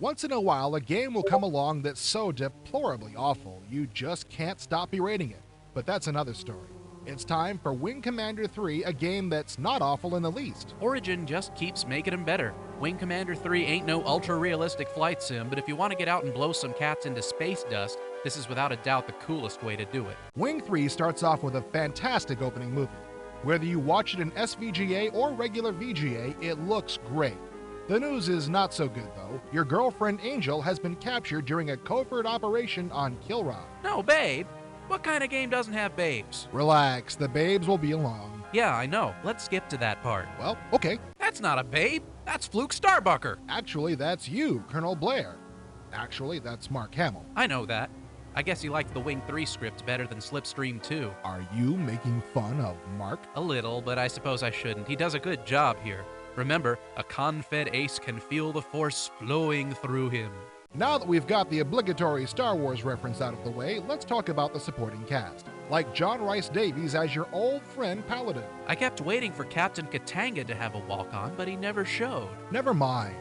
Once in a while, a game will come along that's so deplorably awful, you just can't stop berating it. But that's another story. It's time for Wing Commander 3, a game that's not awful in the least. Origin just keeps making them better. Wing Commander 3 ain't no ultra-realistic flight sim, but if you want to get out and blow some cats into space dust, this is without a doubt the coolest way to do it. Wing 3 starts off with a fantastic opening movie. Whether you watch it in SVGA or regular VGA, it looks great. The news is not so good, though. Your girlfriend Angel has been captured during a covert operation on Kilrod. No, babe? What kind of game doesn't have babes? Relax, the babes will be along. Yeah, I know. Let's skip to that part. Well, okay. That's not a babe. That's Fluke Starbucker. Actually, that's you, Colonel Blair. Actually, that's Mark Hamill. I know that. I guess he liked the Wing 3 script better than Slipstream 2. Are you making fun of Mark? A little, but I suppose I shouldn't. He does a good job here. Remember, a con-fed ace can feel the Force flowing through him. Now that we've got the obligatory Star Wars reference out of the way, let's talk about the supporting cast. Like John Rhys Davies as your old friend Paladin. I kept waiting for Captain Katanga to have a walk-on, but he never showed. Never mind.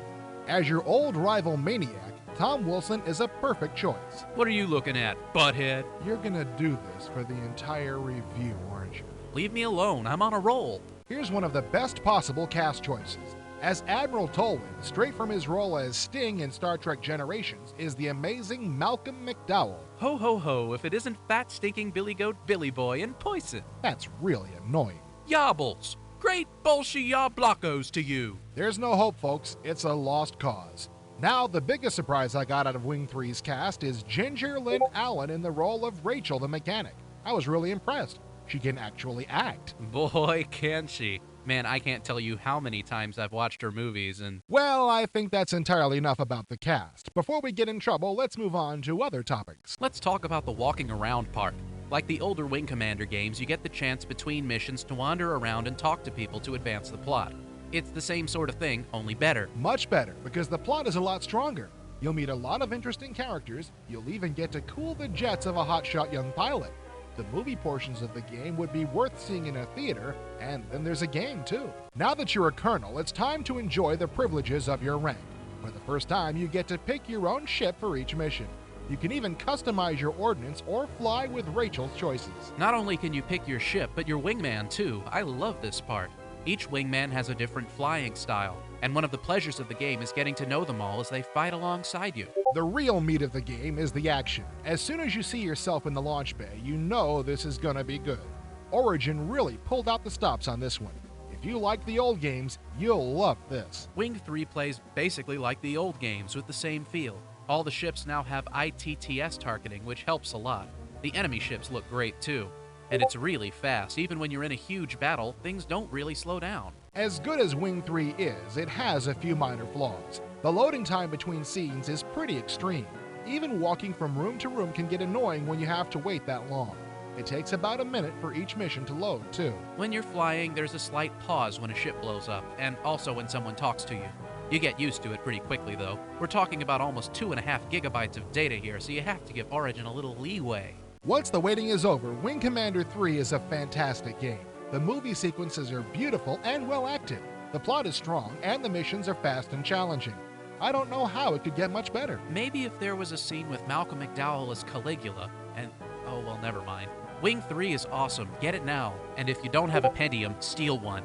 As your old rival Maniac, Tom Wilson is a perfect choice. What are you looking at, butthead? You're gonna do this for the entire review, aren't you? Leave me alone, I'm on a roll. Here's one of the best possible cast choices. As Admiral Tolwyn, straight from his role as Sting in Star Trek Generations, is the amazing Malcolm McDowell. Ho ho ho, if it isn't fat stinking Billy Goat Billy Boy in Poison. That's really annoying. Yobbles! Great bullshit blockos to you! There's no hope, folks. It's a lost cause. Now, the biggest surprise I got out of Wing 3's cast is Ginger Lynn Allen in the role of Rachel the mechanic. I was really impressed. She can actually act. Boy, can she. Man, I can't tell you how many times I've watched her movies and... Well, I think that's entirely enough about the cast. Before we get in trouble, let's move on to other topics. Let's talk about the walking around part. Like the older Wing Commander games, you get the chance between missions to wander around and talk to people to advance the plot. It's the same sort of thing, only better. Much better, because the plot is a lot stronger. You'll meet a lot of interesting characters. You'll even get to cool the jets of a hotshot young pilot. The movie portions of the game would be worth seeing in a theater, and then there's a game too. Now that you're a colonel, it's time to enjoy the privileges of your rank. For the first time, you get to pick your own ship for each mission. You can even customize your ordnance or fly with Rachel's choices. Not only can you pick your ship, but your wingman too. I love this part. Each wingman has a different flying style, and one of the pleasures of the game is getting to know them all as they fight alongside you. The real meat of the game is the action. As soon as you see yourself in the launch bay, you know this is gonna be good. Origin really pulled out the stops on this one. If you like the old games, you'll love this. Wing 3 plays basically like the old games with the same feel. All the ships now have ITTS targeting, which helps a lot. The enemy ships look great too. And it's really fast. Even when you're in a huge battle, things don't really slow down. As good as Wing 3 is, it has a few minor flaws. The loading time between scenes is pretty extreme. Even walking from room to room can get annoying when you have to wait that long. It takes about a minute for each mission to load, too. When you're flying, there's a slight pause when a ship blows up, and also when someone talks to you. You get used to it pretty quickly, though. We're talking about almost 2.5 gigabytes of data here, so you have to give Origin a little leeway. Once the waiting is over, Wing Commander 3 is a fantastic game. The movie sequences are beautiful and well acted. The plot is strong, and the missions are fast and challenging. I don't know how it could get much better. Maybe if there was a scene with Malcolm McDowell as Caligula, and oh well, never mind. Wing 3 is awesome, get it now. And if you don't have a Pentium, steal one.